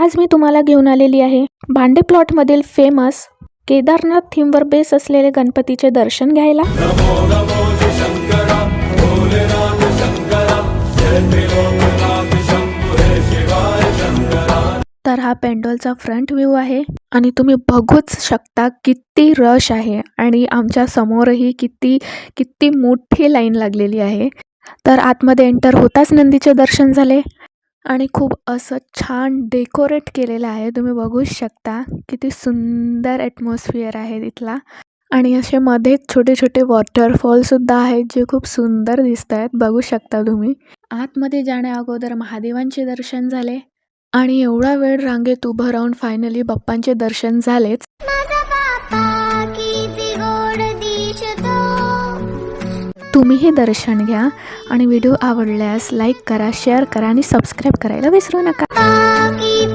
आज मी तुम्हाला घेऊन आलेली आहे भांडे प्लॉटमधील फेमस केदारनाथ थीमवर बेस असलेले गणपतीचे दर्शन घ्यायला। तर हा पेंडॉलचा फ्रंट व्ह्यू आहे आणि तुम्ही बघूच शकता किती रश आहे आणि आमच्या समोरही किती मोठी लाईन लागलेली आहे। तर आतमध्ये एंटर होताच नंदीचे दर्शन झाले आणि खूप असं छान डेकोरेट केलेलं आहे। तुम्ही बघू शकता किती सुंदर ॲटमॉस्फिअर आहे तिथला आणि असे मध्ये छोटे छोटे वॉटरफॉल सुद्धा आहेत जे खूप सुंदर दिसत आहेत, बघू शकता तुम्ही। आतमध्ये जाण्या अगोदर महादेवांचे दर्शन झाले आणि एवढा वेळ रांगेत उभं राहून फायनली बाप्पांचे दर्शन झालेच। तुम्हीही दर्शन घ्या आणि व्हिडिओ आवडल्यास लाईक करा, शेअर करा आणि सबस्क्राईब करायला विसरू नका।